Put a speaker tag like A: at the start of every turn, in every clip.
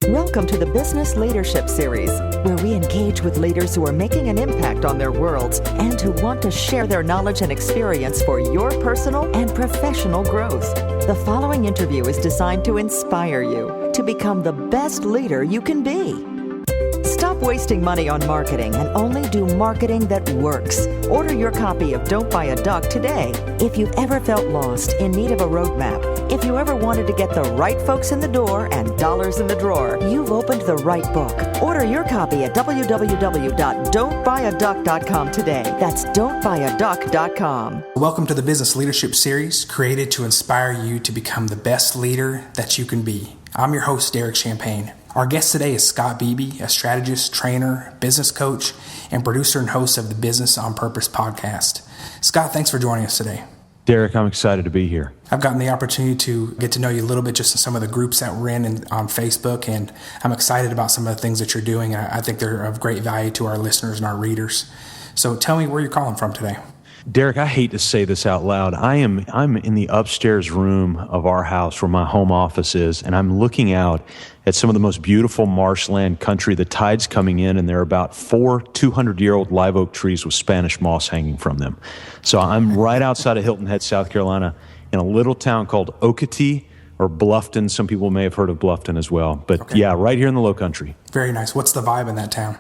A: Welcome to the Business Leadership Series, where we engage with leaders who are making an impact on their worlds and who want to share their knowledge and experience for your personal and professional growth. The following interview is designed to inspire you to become the best leader you can be. Stop wasting money on marketing and only do marketing that works. Order your copy of Don't Buy a Duck today. If you've ever felt lost, in need of a roadmap, if you ever wanted to get the right folks in the door and dollars in the drawer, you've opened the right book. Order your copy at www.don'tbuyaduck.com today. That's don'tbuyaduck.com.
B: Welcome to the Business Leadership Series, created to inspire you to become the best leader that you can be. I'm your host, Derek Champagne. Our guest today is Scott Beebe, a strategist, trainer, business coach, and producer and host of the Business on Purpose podcast. Scott, thanks for joining us today.
C: Derek, I'm excited to be here.
B: I've gotten the opportunity to get to know you a little bit just in some of the groups that we're in on Facebook, and I'm excited about some of the things that you're doing, and I think they're of great value to our listeners and our readers. So tell me where you're calling from today.
C: Derek, I hate to say this out loud. I'm in the upstairs room of our house where my home office is, and I'm looking out at some of the most beautiful marshland country. The tide's coming in, and there are about 4 200-year-old live oak trees with Spanish moss hanging from them. So I'm right outside of Hilton Head, South Carolina, in a little town called Okatee, or Bluffton. Some people may have heard of Bluffton as well. But okay. Yeah, right here in the Low Country.
B: Very nice. What's the vibe in that town?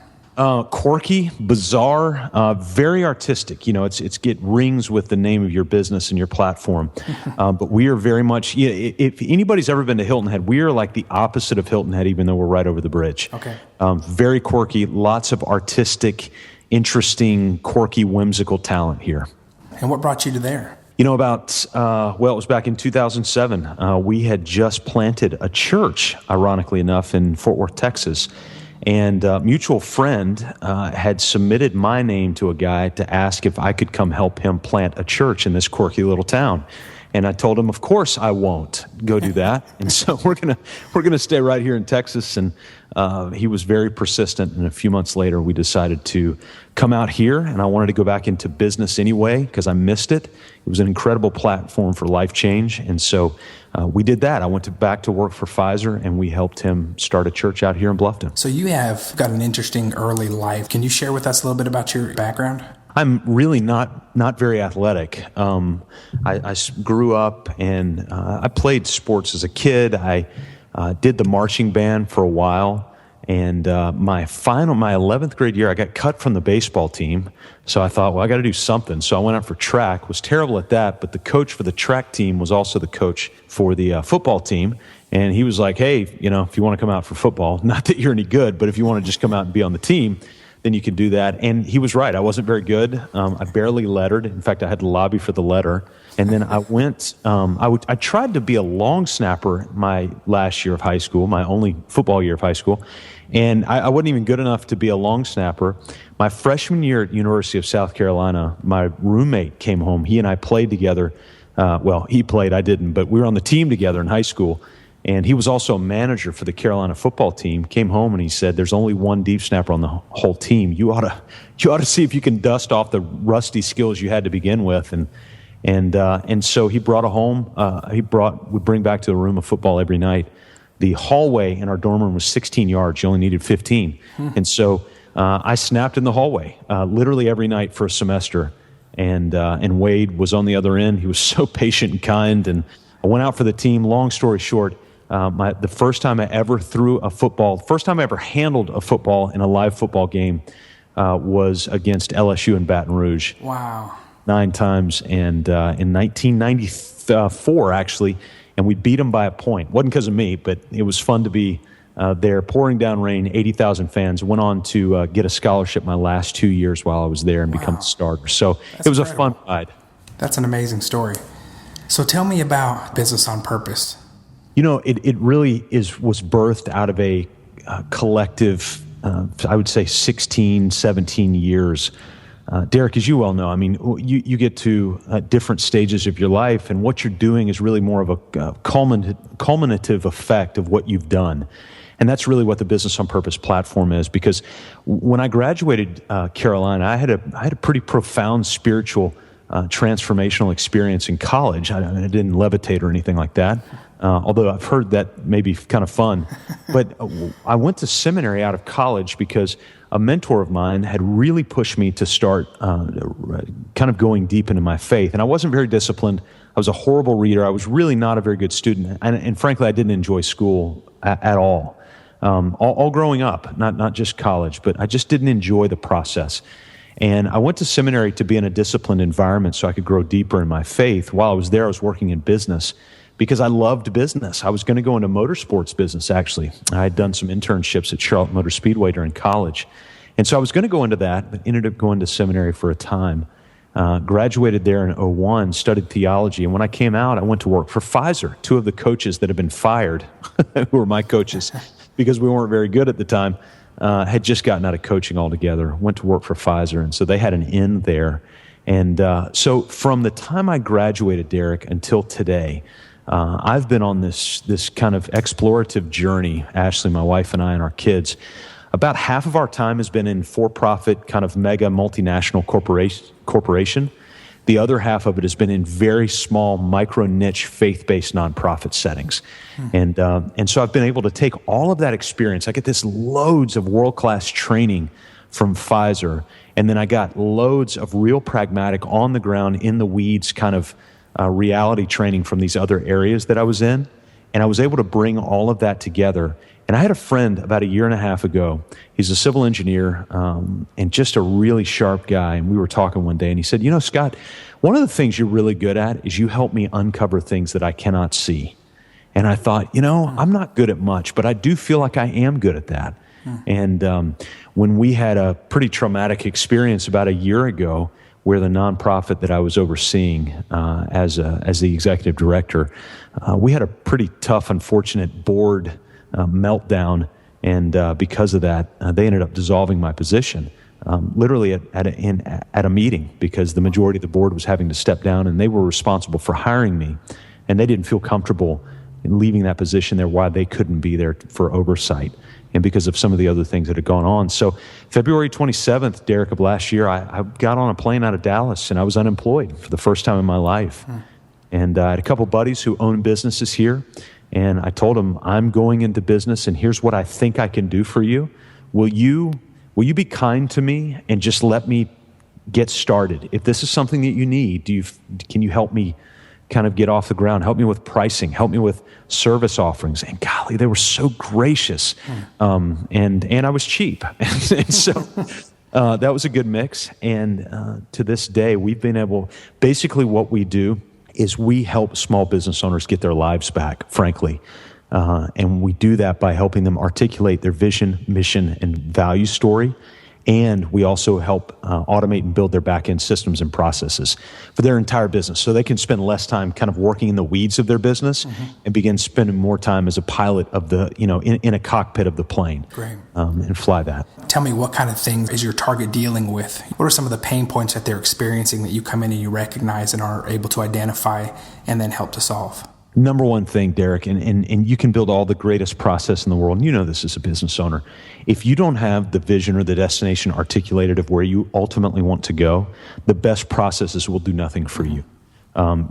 C: Quirky, bizarre, very artistic. You know, it rings with the name of your business and your platform. But we are very much, if anybody's ever been to Hilton Head, we are like the opposite of Hilton Head, even though we're right over the bridge.
B: Okay.
C: Very quirky, lots of artistic, interesting, quirky, whimsical talent here.
B: And what brought you to there?
C: You know, it was back in 2007. We had just planted a church, ironically enough, in Fort Worth, Texas. And a mutual friend had submitted my name to a guy to ask if I could come help him plant a church in this quirky little town. And I told him, of course I won't go do that. And so we're gonna stay right here in Texas. And he was very persistent. And a few months later, we decided to come out here. And I wanted to go back into business anyway because I missed it. It was an incredible platform for life change. And so we did that. I went back to work for Pfizer, and we helped him start a church out here in Bluffton.
B: So you have got an interesting early life. Can you share with us a little bit about your background?
C: I'm really not very athletic. I grew up and I played sports as a kid. I did the marching band for a while. And my 11th grade year, I got cut from the baseball team. So I thought, well, I got to do something. So I went out for track, was terrible at that. But the coach for the track team was also the coach for the football team. And he was like, hey, if you want to come out for football, not that you're any good, but if you want to just come out and be on the team, then you can do that. And he was right. I wasn't very good. I barely lettered. In fact, I had to lobby for the letter. And then I went, I tried to be a long snapper my last year of high school, my only football year of high school. And I wasn't even good enough to be a long snapper. My freshman year at University of South Carolina, my roommate came home. He and I played together. He played, I didn't, but we were on the team together in high school. And he was also a manager for the Carolina football team. Came home and he said, there's only one deep snapper on the whole team. You ought to see if you can dust off the rusty skills you had to begin with. And so he brought would bring back to the room of football every night. The hallway in our dorm room was 16 yards. You only needed 15. And so I snapped in the hallway literally every night for a semester. And Wade was on the other end. He was so patient and kind. And I went out for the team. Long story short, the first time I ever handled a football in a live football game was against LSU in Baton Rouge.
B: Wow.
C: 9 times, and in 1994, actually, and we beat them by a point. Wasn't because of me, but it was fun to be there, pouring down rain, 80,000 fans. Went on to get a scholarship my last 2 years while I was there and become a starter. So it was incredible. A fun ride. That's
B: an amazing story. So tell me about Business on Purpose.
C: It really was birthed out of a collective, I would say 16, 17 years. Derek, as you well know, I mean, you get to different stages of your life, and what you're doing is really more of a culminative effect of what you've done. And that's really what the Business on Purpose platform is, because when I graduated Carolina, I had a pretty profound spiritual transformational experience in college. I didn't levitate or anything like that. although I've heard that may be kind of fun. But I went to seminary out of college because a mentor of mine had really pushed me to start kind of going deep into my faith. And I wasn't very disciplined. I was a horrible reader. I was really not a very good student. And frankly, I didn't enjoy school at all. All growing up, not just college, but I just didn't enjoy the process. And I went to seminary to be in a disciplined environment so I could grow deeper in my faith. While I was there, I was working in business because I loved business. I was going to go into motorsports business, actually. I had done some internships at Charlotte Motor Speedway during college. And so I was going to go into that, but ended up going to seminary for a time. Graduated there in 2001, studied theology. And when I came out, I went to work for Pfizer. Two of the coaches that had been fired, who were my coaches, because we weren't very good at the time, had just gotten out of coaching altogether, went to work for Pfizer, and so they had an in there. And so from the time I graduated, Derek, until today, I've been on this kind of explorative journey, Ashley, my wife, and I, and our kids. About half of our time has been in for-profit, kind of mega multinational corporation. The other half of it has been in very small, micro-niche, faith-based nonprofit settings. And so I've been able to take all of that experience. I get this loads of world-class training from Pfizer, and then I got loads of real pragmatic, on-the-ground, in-the-weeds kind of reality training from these other areas that I was in. And I was able to bring all of that together. And I had a friend about a year and a half ago. He's a civil engineer and just a really sharp guy. And we were talking one day, and he said, Scott, one of the things you're really good at is you help me uncover things that I cannot see. And I thought, I'm not good at much, but I do feel like I am good at that. And when we had a pretty traumatic experience about a year ago, where the nonprofit that I was overseeing as the executive director, we had a pretty tough, unfortunate board meltdown, and because of that, they ended up dissolving my position, literally at a meeting, because the majority of the board was having to step down, and they were responsible for hiring me, and they didn't feel comfortable in leaving that position there while they couldn't be there for oversight, and because of some of the other things that had gone on. So February 27th, Derek, of last year, I got on a plane out of Dallas, and I was unemployed for the first time in my life. And I had a couple buddies who own businesses here, and I told them, I'm going into business, and here's what I think I can do for you. Will you be kind to me and just let me get started? If this is something that you need, can you help me kind of get off the ground? Help me with pricing, help me with service offerings. And golly, they were so gracious. And I was cheap. And so that was a good mix. And to this day, we've been able, basically what we do is we help small business owners get their lives back, frankly. And we do that by helping them articulate their vision, mission, and value story. And we also help automate and build their back-end systems and processes for their entire business, so they can spend less time kind of working in the weeds of their business and begin spending more time as a pilot of the, in a cockpit of the plane.
B: Great.
C: And fly that.
B: Tell me, what kind of things is your target dealing with? What are some of the pain points that they're experiencing that you come in and you recognize and are able to identify and then help to solve?
C: Number one thing, Derek, and you can build all the greatest process in the world, and you know this as a business owner. If you don't have the vision or the destination articulated of where you ultimately want to go, the best processes will do nothing for you.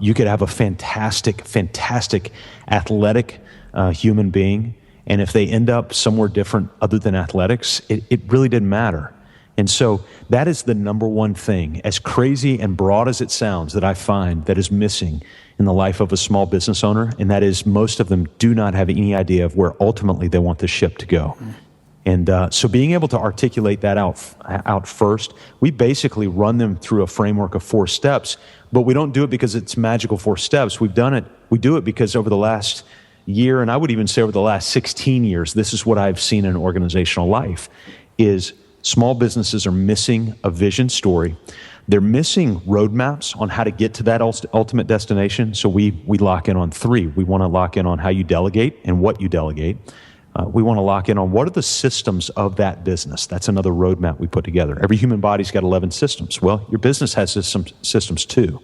C: You could have a fantastic athletic human being, and if they end up somewhere different other than athletics, it really didn't matter. And so that is the number one thing, as crazy and broad as it sounds, that I find that is missing in the life of a small business owner, and that is most of them do not have any idea of where ultimately they want the ship to go. And so being able to articulate that out first, we basically run them through a framework of 4 steps, but we don't do it because it's magical 4 steps. We do it because over the last year, and I would even say over the last 16 years, this is what I've seen in organizational life, is small businesses are missing a vision story. They're missing roadmaps on how to get to that ultimate destination. So we lock in on 3. We want to lock in on how you delegate and what you delegate. We want to lock in on what are the systems of that business. That's another roadmap we put together. Every human body's got 11 systems. Well, your business has systems too.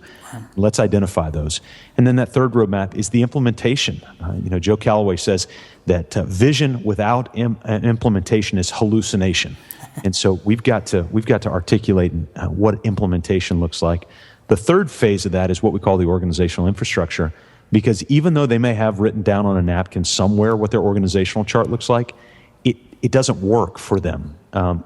C: Let's identify those. And then that third roadmap is the implementation. Joe Calloway says that vision without implementation is hallucination. And so we've got to articulate what implementation looks like. The third phase of that is what we call the organizational infrastructure. Because even though they may have written down on a napkin somewhere what their organizational chart looks like, it doesn't work for them.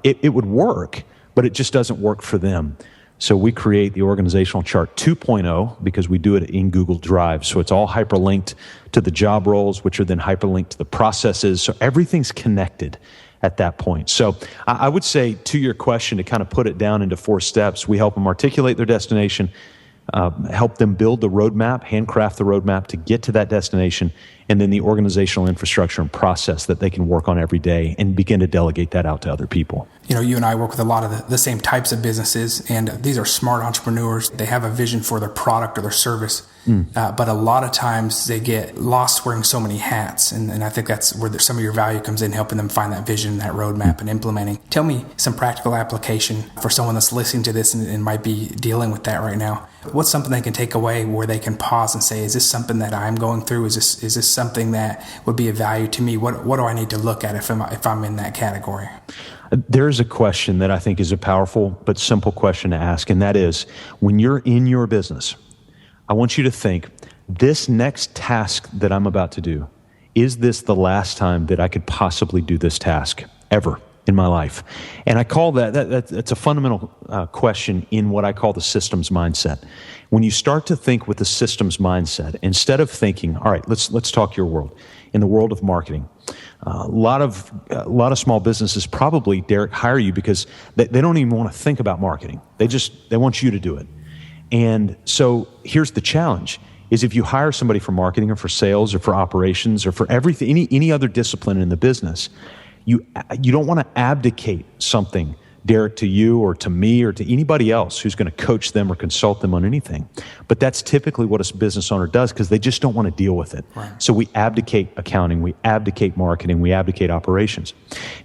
C: It would work, but it just doesn't work for them. So we create the organizational chart 2.0 because we do it in Google Drive. So it's all hyperlinked to the job roles, which are then hyperlinked to the processes. So everything's connected at that point. So I would say, to your question, to kind of put it down into 4 steps, we help them articulate their destination, help them build the roadmap, handcraft the roadmap to get to that destination, and then the organizational infrastructure and process that they can work on every day and begin to delegate that out to other people.
B: You know, you and I work with a lot of the same types of businesses, and these are smart entrepreneurs. They have a vision for their product or their service, but a lot of times they get lost wearing so many hats, and I think that's where some of your value comes in, helping them find that vision, that roadmap, and implementing. Tell me some practical application for someone that's listening to this and might be dealing with that right now. What's something they can take away where they can pause and say, is this something that I'm going through? Is this something that would be of value to me? What do I need to look at if I'm in that category?
C: There's a question that I think is a powerful but simple question to ask, and that is, when you're in your business, I want you to think, this next task that I'm about to do, is this the last time that I could possibly do this task ever in my life? And I call that's a fundamental question in what I call the systems mindset. When you start to think with the systems mindset, instead of thinking, all right, let's talk your world. In the world of marketing, a lot of small businesses probably, Derek, hire you because they don't even want to think about marketing. They want you to do it. And so here's the challenge, is if you hire somebody for marketing or for sales or for operations or for everything, any other discipline in the business, you don't want to abdicate something, Derek, to you or to me or to anybody else who's going to coach them or consult them on anything. But that's typically what a business owner does because they just don't want to deal with it. Right. So we abdicate accounting, we abdicate marketing, we abdicate operations.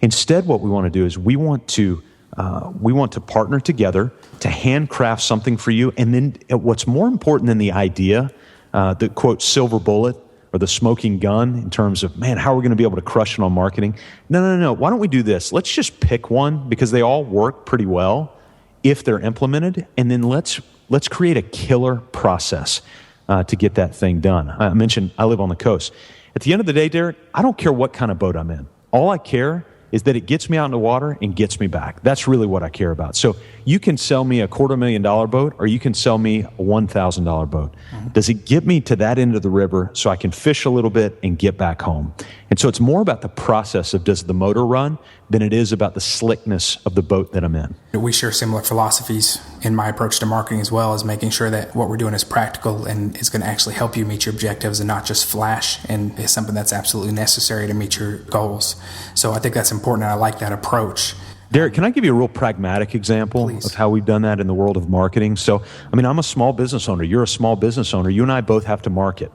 C: Instead, what we want to do is we want to partner together to handcraft something for you. And then what's more important than the idea, the quote silver bullet, or the smoking gun in terms of, man, how are we going to be able to crush it on marketing? No. Why don't we do this? Let's just pick one because they all work pretty well if they're implemented. And then let's create a killer process to get that thing done. I mentioned I live on the coast. At the end of the day, Derek, I don't care what kind of boat I'm in. All I care is that it gets me out in the water and gets me back. That's really what I care about. So you can sell me a $250,000 boat or you can sell me a $1,000 boat. Mm-hmm. Does it get me to that end of the river so I can fish a little bit and get back home? And so it's more about the process of does the motor run than it is about the slickness of the boat that I'm in.
B: We share similar philosophies in my approach to marketing as well, as making sure that what we're doing is practical and is going to actually help you meet your objectives and not just flash and is something that's absolutely necessary to meet your goals. So I think that's important and I like that approach.
C: Derek, can I give you a real pragmatic example
B: Please.
C: Of how we've done that in the world of marketing? So, I'm a small business owner. You're a small business owner. You and I both have to market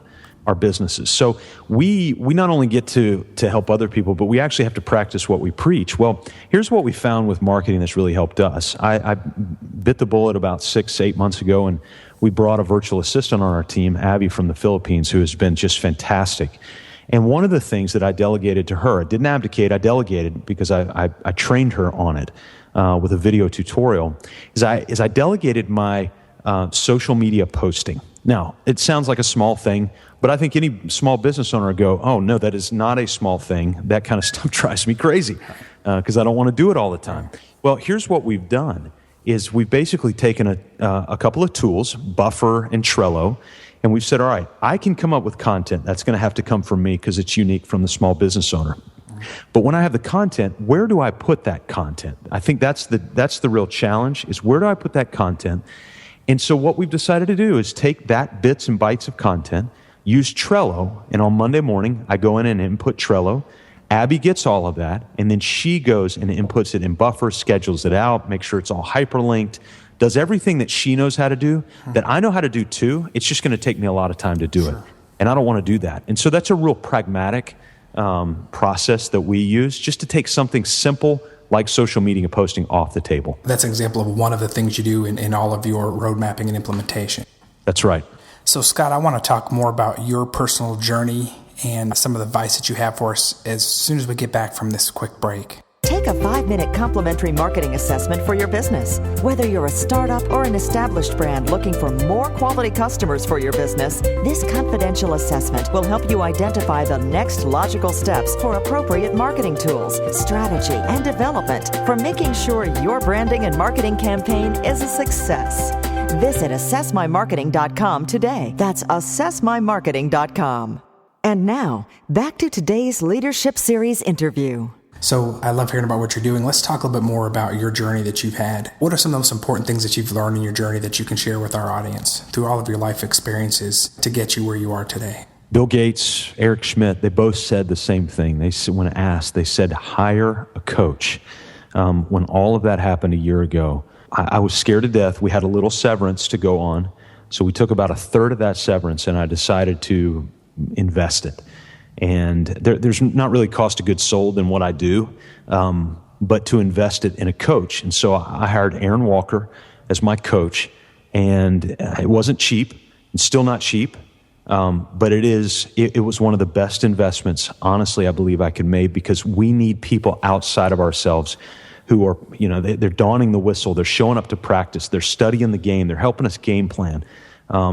C: our businesses. So we not only get to help other people, but we actually have to practice what we preach. Well, here's what we found with marketing that's really helped us. I bit the bullet about 6-8 months ago, and we brought a virtual assistant on our team, Abby from the Philippines, who has been just fantastic. And one of the things that I delegated to her, I didn't abdicate, I delegated because I trained her on it with a video tutorial, is I delegated my social media posting. Now, it sounds like a small thing, but I think any small business owner would go, oh, no, that is not a small thing. That kind of stuff drives me crazy because I don't want to do it all the time. Well, here's what we've done is we've basically taken a couple of tools, Buffer and Trello, and we've said, all right, I can come up with content. That's going to have to come from me because it's unique from the small business owner. But when I have the content, where do I put that content? I think that's the real challenge is where do I put that content? And so what we've decided to do is take that bits and bytes of content, use Trello, and on Monday morning, I go in and input Trello. Abby gets all of that, and then she goes and inputs it in Buffer, schedules it out, makes sure it's all hyperlinked, does everything that she knows how to do, that I know how to do too. It's just going to take me a lot of time to do it. And I don't want to do that. And so that's a real pragmatic process that we use just to take something simple like social media posting off the table.
B: That's an example of one of the things you do in all of your road mapping and implementation.
C: That's right.
B: So Scott, I want to talk more about your personal journey and some of the advice that you have for us as soon as we get back from this quick break.
A: Take a 5-minute complimentary marketing assessment for your business. Whether you're a startup or an established brand looking for more quality customers for your business, this confidential assessment will help you identify the next logical steps for appropriate marketing tools, strategy, and development for making sure your branding and marketing campaign is a success. Visit assessmymarketing.com today. That's assessmymarketing.com. And now, back to today's Leadership Series interview.
B: So I love hearing about what you're doing. Let's talk a little bit more about your journey that you've had. What are some of the most important things that you've learned in your journey that you can share with our audience through all of your life experiences to get you where you are today?
C: Bill Gates, Eric Schmidt, they both said the same thing. They said, when asked, they said, hire a coach. When all of that happened a year ago, I was scared to death. We had a little severance to go on. So we took about a third of that severance, and I decided to invest it. And there's not really cost of goods sold in what I do, but to invest it in a coach. And so I hired Aaron Walker as my coach, and it wasn't cheap. It's still not cheap, but it was one of the best investments, honestly, I believe I could make, because we need people outside of ourselves who are, they're donning the whistle, they're showing up to practice, they're studying the game, they're helping us game plan.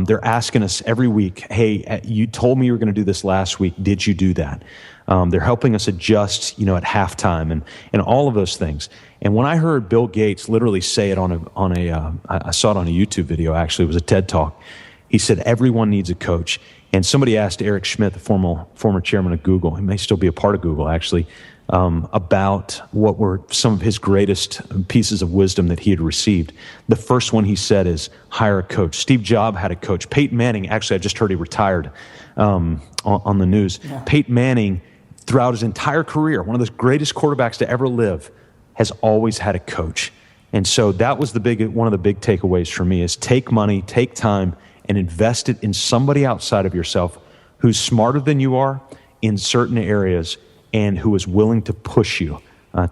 C: They're asking us every week, hey, you told me you were going to do this last week. Did you do that? They're helping us adjust, at halftime and all of those things. And when I heard Bill Gates literally say it I saw it on a YouTube video, actually. It was a TED Talk. He said, everyone needs a coach. And somebody asked Eric Schmidt, the former chairman of Google, he may still be a part of Google, actually, about what were some of his greatest pieces of wisdom that he had received. The first one he said is, hire a coach. Steve Jobs had a coach. Peyton Manning, actually, I just heard he retired on the news. Yeah. Peyton Manning, throughout his entire career, one of the greatest quarterbacks to ever live, has always had a coach. And so that was one of the big takeaways for me is take money, take time, and invest it in somebody outside of yourself who's smarter than you are in certain areas and who is willing to push you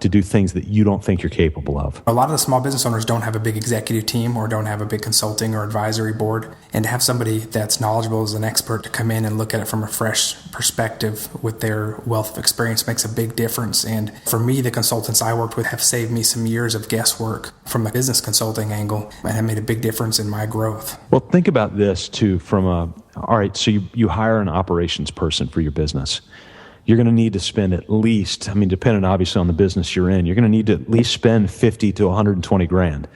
C: to do things that you don't think you're capable of.
B: A lot of the small business owners don't have a big executive team or don't have a big consulting or advisory board. And to have somebody that's knowledgeable as an expert to come in and look at it from a fresh perspective with their wealth of experience makes a big difference. And for me, the consultants I worked with have saved me some years of guesswork from a business consulting angle and have made a big difference in my growth.
C: Well, think about this too all right, so you hire an operations person for your business. You're going to need to spend at least, depending obviously on the business you're in, you're going to need to at least spend 50 to 120 grand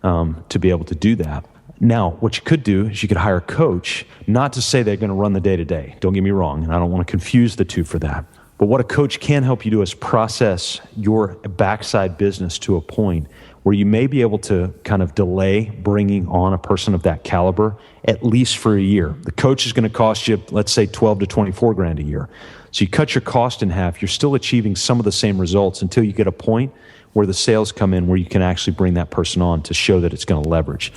C: to be able to do that. Now, what you could do is you could hire a coach, not to say they're going to run the day-to-day. Don't get me wrong, and I don't want to confuse the two for that. But what a coach can help you do is process your backside business to a point where you may be able to kind of delay bringing on a person of that caliber at least for a year. The coach is going to cost you, let's say, 12 to 24 grand a year. So you cut your cost in half. You're still achieving some of the same results until you get a point where the sales come in where you can actually bring that person on to show that it's going to leverage.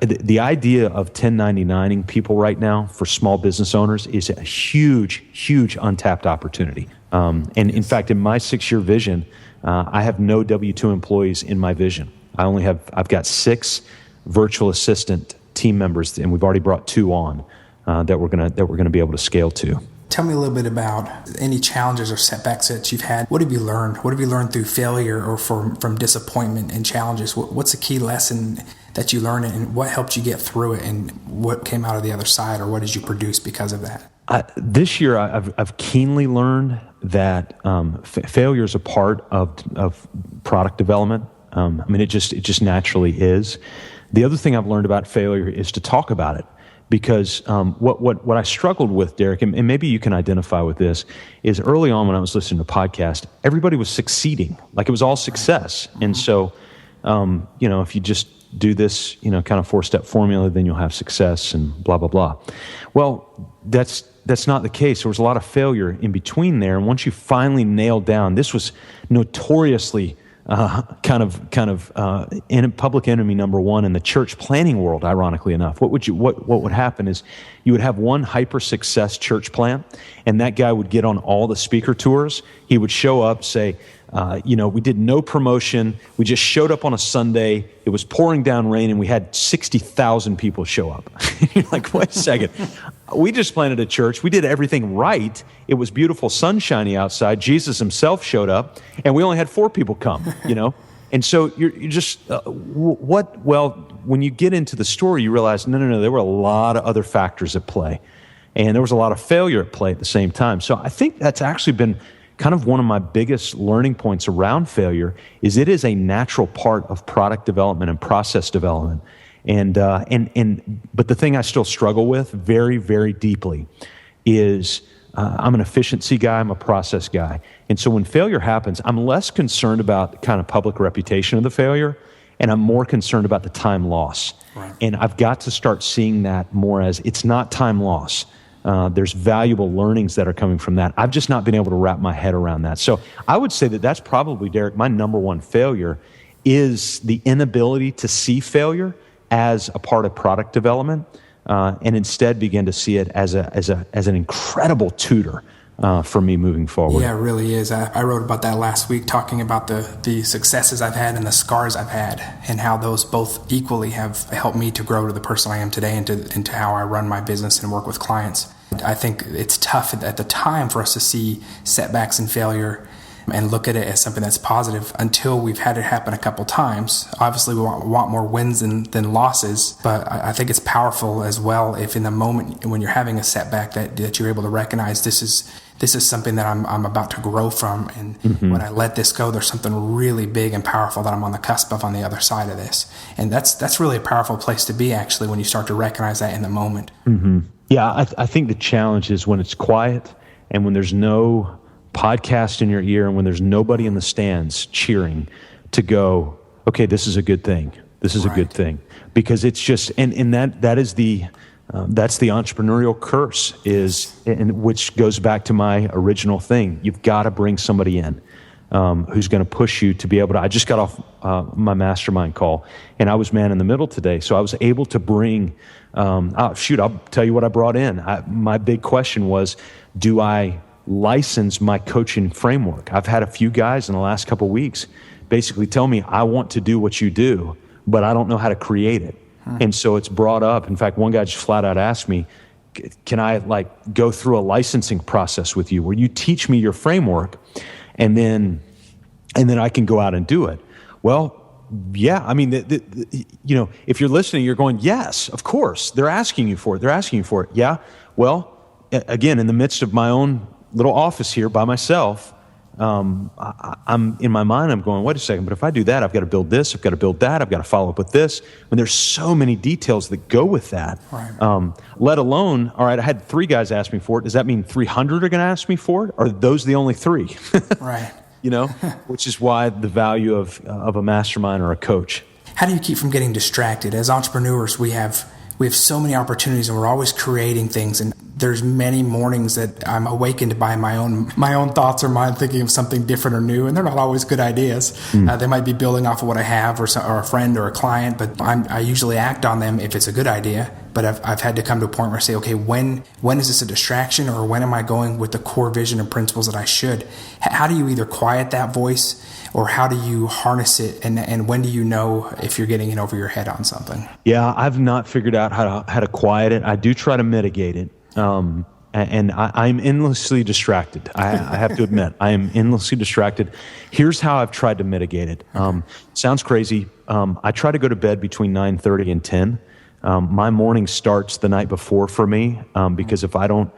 C: The idea of 1099ing people right now for small business owners is a huge, huge untapped opportunity. And in fact, in my 6-year vision, I have no W-2 employees in my vision. I've got 6 virtual assistant team members, and we've already brought 2 on that we're gonna be able to scale to.
B: Tell me a little bit about any challenges or setbacks that you've had. What have you learned? What have you learned through failure or from disappointment and challenges? What's a key lesson that you learned, and what helped you get through it, and what came out of the other side, or what did you produce because of that?
C: This year, I've keenly learned that failure is a part of product development. It just naturally is. The other thing I've learned about failure is to talk about it. Because what I struggled with, Derek, and maybe you can identify with this, is early on when I was listening to podcasts, everybody was succeeding. Like it was all success. And so, if you just do this, kind of 4-step formula, then you'll have success and blah, blah, blah. Well, that's not the case. There was a lot of failure in between there. And once you finally nailed down, this was notoriously in public enemy number one in the church planning world, ironically enough. What would happen is you would have one hyper success church plant, and that guy would get on all the speaker tours. He would show up, say, We did no promotion. We just showed up on a Sunday. It was pouring down rain, and we had 60,000 people show up. You're like, wait a second. We just planted a church. We did everything right. It was beautiful, sunshiny outside. Jesus himself showed up, and we only had 4 people come, And so you're just, when you get into the story, you realize, no, there were a lot of other factors at play. And there was a lot of failure at play at the same time. So I think that's actually been kind of one of my biggest learning points around failure is it is a natural part of product development and process development. But the thing I still struggle with very, very deeply is I'm an efficiency guy, I'm a process guy. And so when failure happens, I'm less concerned about the kind of public reputation of the failure, and I'm more concerned about the time loss. Right. And I've got to start seeing that more as it's not time loss. There's valuable learnings that are coming from that. I've just not been able to wrap my head around that. So I would say that that's probably, Derek, my number one failure is the inability to see failure as a part of product development, and instead begin to see it as an incredible tutor for me moving forward.
B: Yeah, it really is. I wrote about that last week, talking about the successes I've had and the scars I've had, and how those both equally have helped me to grow to the person I am today and into how I run my business and work with clients. I think it's tough at the time for us to see setbacks and failure and look at it as something that's positive until we've had it happen a couple times. Obviously, we want more wins than losses, but I think it's powerful as well if in the moment when you're having a setback that you're able to recognize this is something that I'm about to grow from, and when I let this go, there's something really big and powerful that I'm on the cusp of on the other side of this. And that's really a powerful place to be, actually, when you start to recognize that in the moment.
C: Mm-hmm. Yeah, I think the challenge is when it's quiet and when there's no podcast in your ear and when there's nobody in the stands cheering to go, okay, this is a good thing. This is a good thing. Because it's just, and that is that's the entrepreneurial curse, which goes back to my original thing. You've got to bring somebody in who's going to push you to be able to. I just got off my mastermind call, and I was man in the middle today, so I was able to bring. I'll tell you what I brought in. My big question was, do I license my coaching framework? I've had a few guys in the last couple of weeks basically tell me, I want to do what you do, but I don't know how to create it. And so it's brought up. In fact, one guy just flat out asked me, can I go through a licensing process with you where you teach me your framework and then I can go out and do it? Well, yeah, I mean, if you're listening, you're going, yes, of course. They're asking you for it. Yeah. Well, again, in the midst of my own little office here by myself, I'm in my mind, I'm going, wait a second, but if I do that, I've got to build this, I've got to build that, I've got to follow up with this. And there's so many details that go with that. Right. Let alone, all right, I had 3 guys ask me for it. Does that mean 300 are going to ask me for it? Or are those the only 3?
B: Right.
C: Which is why the value of a mastermind or a coach.
B: How do you keep from getting distracted? As entrepreneurs, we have so many opportunities, and we're always creating things. And there's many mornings that I'm awakened by my own thoughts or mind thinking of something different or new, and they're not always good ideas. They might be building off of what I have or a friend or a client, but I usually act on them if it's a good idea. But I've had to come to a point where I say, okay, when is this a distraction, or when am I going with the core vision and principles that I should? How do you either quiet that voice, or how do you harness it, and when do you know if you're getting in over your head on something?
C: Yeah, I've not figured out how to quiet it. I do try to mitigate it, and I'm endlessly distracted. I have to admit, I am endlessly distracted. Here's how I've tried to mitigate it. Sounds crazy. I try to go to bed between 9:30 and 10. My morning starts the night before for me, because if I don't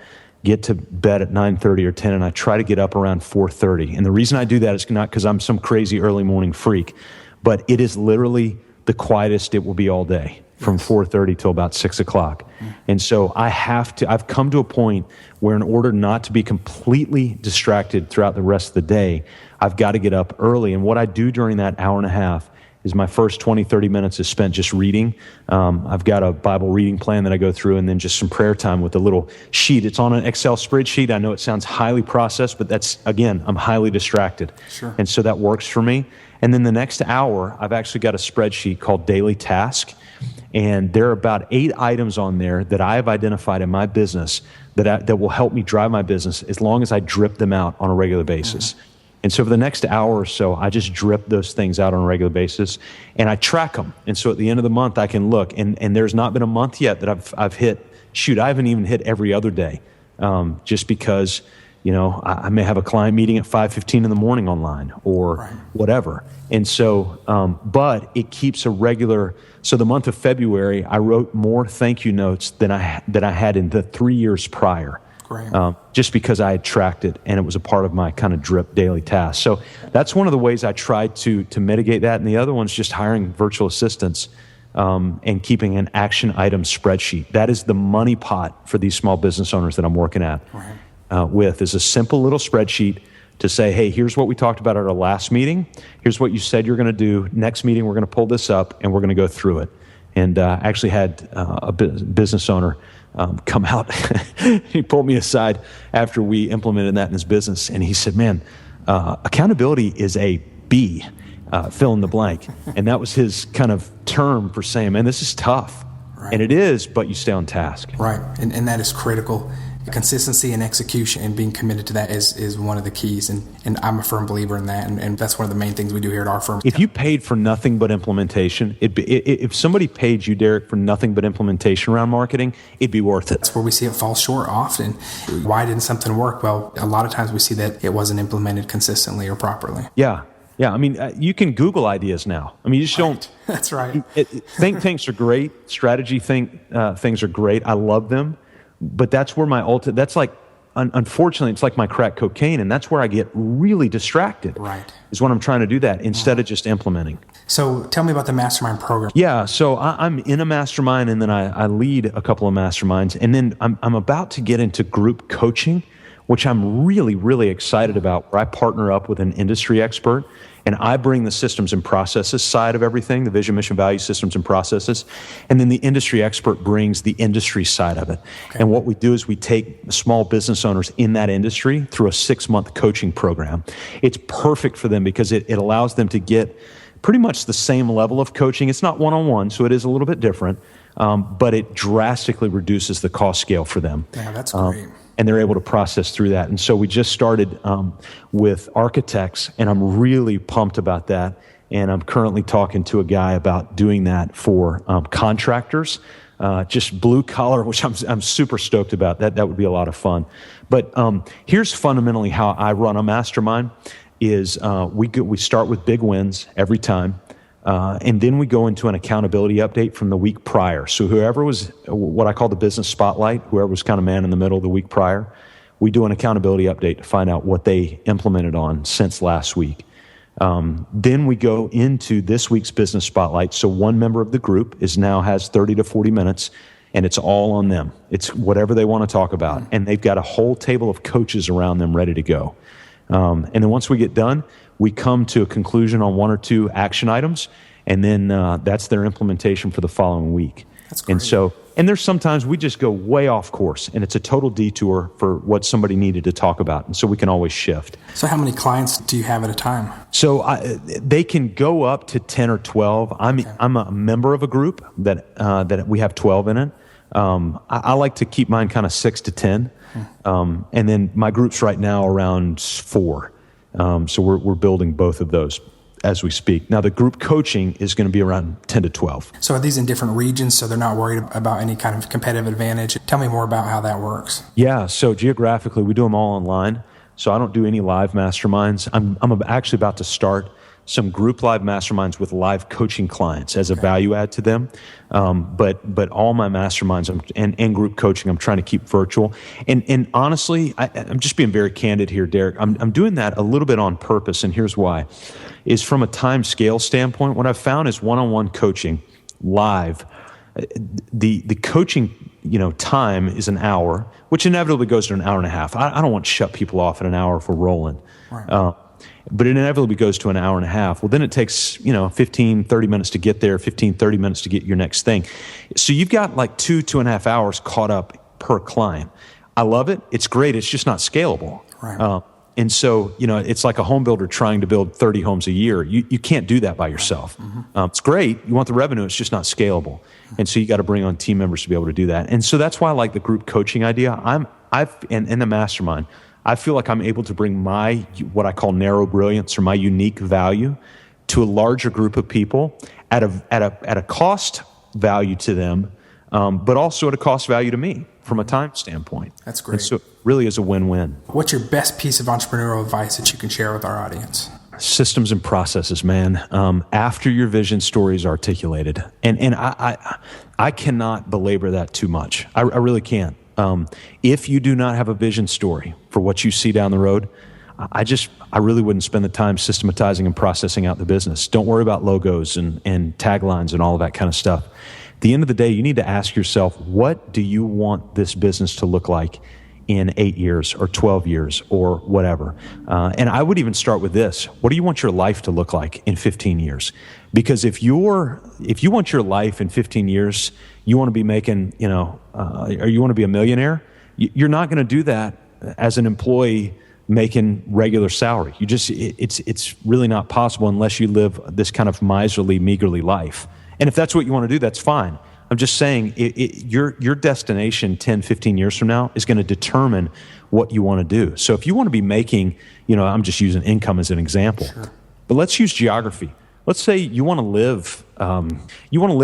C: get to bed at 9:30 or 10, and I try to get up around 4:30. And the reason I do that is not because I'm some crazy early morning freak, but it is literally the quietest it will be all day, from 4:30 till about 6 o'clock. And so I've come to a point where in order not to be completely distracted throughout the rest of the day, I've got to get up early. And what I do during that hour and a half is my first 20, 30 minutes is spent just reading. I've got a Bible reading plan that I go through, and then just some prayer time with a little sheet. It's on an Excel spreadsheet. I know it sounds highly processed, but I'm highly distracted. Sure. And so that works for me. And then the next hour, I've actually got a spreadsheet called Daily Task. And there are about 8 items on there that I have identified in my business that will help me drive my business as long as I drip them out on a regular basis. And so for the next hour or so, I just drip those things out on a regular basis, and I track them. And so at the end of the month, I can look, and there's not been a month yet that I've hit, I haven't even hit every other day, just because, I may have a client meeting at 5:15 in the morning online or whatever. And so, but it keeps a regular. So the month of February, I wrote more thank you notes than I had in the 3 years prior. Just because I had tracked it and it was a part of my kind of drip daily task. So that's one of the ways I try to mitigate that. And the other one's just hiring virtual assistants and keeping an action item spreadsheet. That is the money pot for these small business owners that I'm working with, is a simple little spreadsheet to say, hey, here's what we talked about at our last meeting. Here's what you said you're going to do. Next meeting, we're going to pull this up and we're going to go through it. And I actually had a business owner come out. He pulled me aside after we implemented that in his business, and he said, man, accountability is a B, fill in the blank. And that was his kind of term for saying, man, this is tough. And it is, but you stay on task.
B: Right, and that is critical. Consistency and execution and being committed to that is one of the keys, and I'm a firm believer in that, and that's one of the main things we do here at our firm.
C: If you paid for nothing but implementation, if somebody paid you, Derek, for nothing but implementation around marketing, it'd be worth it.
B: That's where we see it fall short often. Why didn't something work? Well, a lot of times we see that it wasn't implemented consistently or properly.
C: Yeah. I mean, you can Google ideas now. I mean, you just don't.
B: That's right.
C: Think tanks are great. Strategy things are great. I love them. But that's where that's like, unfortunately, it's like my crack cocaine, and that's where I get really distracted. Is when I'm trying to do that instead of just implementing.
B: So tell me about the mastermind program.
C: Yeah, so I'm in a mastermind, and then I lead a couple of masterminds, and then I'm about to get into group coaching, which I'm really, really excited about, where I partner up with an industry expert, and I bring the systems and processes side of everything, the vision, mission, value, systems, and processes. And then the industry expert brings the industry side of it. Okay. And what we do is we take small business owners in that industry through a 6-month coaching program. It's perfect for them because it allows them to get pretty much the same level of coaching. It's not one-on-one, so it is a little bit different, but it drastically reduces the cost scale for them.
B: Yeah, that's great.
C: And they're able to process through that. And so we just started with architects, and I'm really pumped about that. And I'm currently talking to a guy about doing that for contractors, just blue collar, which I'm super stoked about. That would be a lot of fun. But here's fundamentally how I run a mastermind: is we start with big wins every time. And then we go into an accountability update from the week prior. So whoever was what I call the business spotlight, whoever was kind of man in the middle the week prior, we do an accountability update to find out what they implemented on since last week. Then we go into this week's business spotlight. So one member of the group has 30 to 40 minutes, and it's all on them. It's whatever they want to talk about. And they've got a whole table of coaches around them ready to go. And then once we get done, we come to a conclusion on 1 or 2 action items, and then that's their implementation for the following week.
B: That's great.
C: And there's sometimes we just go way off course, and it's a total detour for what somebody needed to talk about, and so we can always shift.
B: So how many clients do you have at a time?
C: So they can go up to 10 or 12. I'm a member of a group that we have 12 in it. I like to keep mine kind of 6 to 10, and then my group's right now around 4. So we're building both of those as we speak. Now, the group coaching is going to be around 10 to 12.
B: So are these in different regions, so they're not worried about any kind of competitive advantage? Tell me more about how that works.
C: Yeah, so geographically, we do them all online. So I don't do any live masterminds. I'm actually about to start some group live masterminds with live coaching clients as a value add to them. But all my masterminds and group coaching, I'm trying to keep virtual. And honestly, I'm just being very candid here, Derek. I'm doing that a little bit on purpose, and here's why. Is from a time scale standpoint, what I've found is one-on-one coaching live. The coaching, time is an hour, which inevitably goes to an hour and a half. I don't want to shut people off at an hour if we're rolling. Right. But it inevitably goes to an hour and a half. Well, then it takes, 15, 30 minutes to get there, 15, 30 minutes to get your next thing. So you've got like 2.5 hours caught up per client. I love it. It's great. It's just not scalable.
B: Right.
C: And so, it's like a home builder trying to build 30 homes a year. You can't do that by yourself. Mm-hmm. It's great. You want the revenue. It's just not scalable. And so you got to bring on team members to be able to do that. And so that's why I like the group coaching idea. In the mastermind, I feel like I'm able to bring my, what I call narrow brilliance or my unique value to a larger group of people at a cost value to them, but also at a cost value to me from a time standpoint.
B: That's great.
C: And so it really is a win-win.
B: What's your best piece of entrepreneurial advice that you can share with our audience?
C: Systems and processes, man. After your vision story is articulated, and I cannot belabor that too much. I really can't. If you do not have a vision story for what you see down the road, I really wouldn't spend the time systematizing and processing out the business. Don't worry about logos and taglines and all of that kind of stuff. At the end of the day, you need to ask yourself, what do you want this business to look like in 8 years or 12 years or whatever? And I would even start with this. What do you want your life to look like in 15 years? Because if you want your life in 15 years, you want to be making, or you want to be a millionaire, you're not going to do that as an employee making regular salary. It's really not possible unless you live this kind of miserly, meagerly life. And if that's what you want to do, that's fine. I'm just saying your destination 10, 15 years from now is going to determine what you want to do. So if you want to be making, I'm just using income as an example, sure. But let's use geography. Let's say you want to live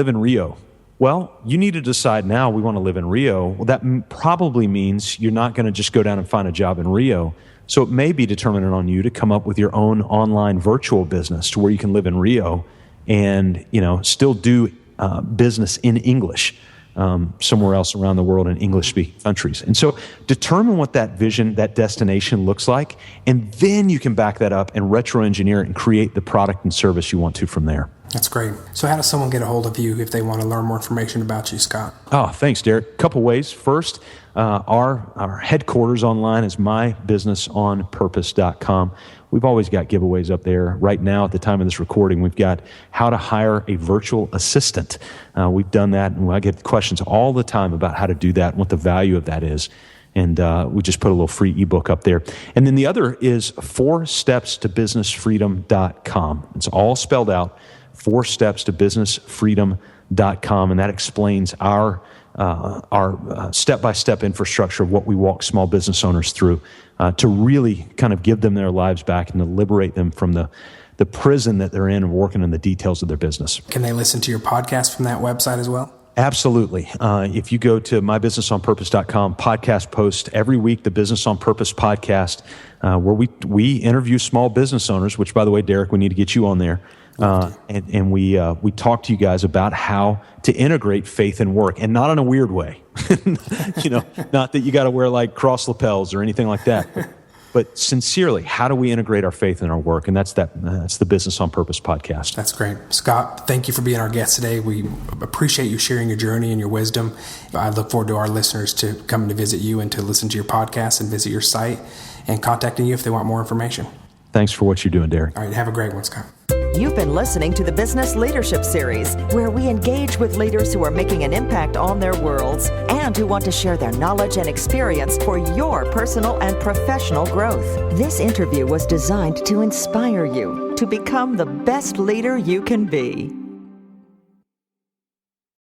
C: in Rio. Well, you need to decide now we want to live in Rio. Well, that probably means you're not going to just go down and find a job in Rio. So it may be determined on you to come up with your own online virtual business to where you can live in Rio and, still do business in English somewhere else around the world in English-speaking countries. And so determine what that vision, that destination looks like, and then you can back that up and retro-engineer it and create the product and service you want to from there.
B: That's great. So how does someone get a hold of you if they want to learn more information about you, Scott?
C: Oh, thanks, Derek. A couple ways. First, our headquarters online is mybusinessonpurpose.com. We've always got giveaways up there. Right now, at the time of this recording, we've got how to hire a virtual assistant. We've done that, and I get questions all the time about how to do that and what the value of that is. And we just put a little free ebook up there. And then the other is 4stepstobusinessfreedom.com. It's all spelled out, 4stepstobusinessfreedom.com, and that explains our step-by-step infrastructure of what we walk small business owners through to really kind of give them their lives back and to liberate them from the prison that they're in and working on the details of their business.
B: Can they listen to your podcast from that website as well?
C: Absolutely. If you go to mybusinessonpurpose.com, podcast post every week, the Business on Purpose podcast, where we interview small business owners, which, by the way, Derek, we need to get you on there. And we talk to you guys about how to integrate faith and work, and not in a weird way. Not that you got to wear like cross lapels or anything like that, but sincerely, how do we integrate our faith in our work? And that's the Business on Purpose podcast.
B: That's great. Scott, thank you for being our guest today. We appreciate you sharing your journey and your wisdom. I look forward to our listeners to coming to visit you and to listen to your podcast and visit your site and contacting you if they want more information.
C: Thanks for what you're doing, Derek.
B: All right, have a great one, Scott.
A: You've been listening to the Business Leadership Series, where we engage with leaders who are making an impact on their worlds and who want to share their knowledge and experience for your personal and professional growth. This interview was designed to inspire you to become the best leader you can be.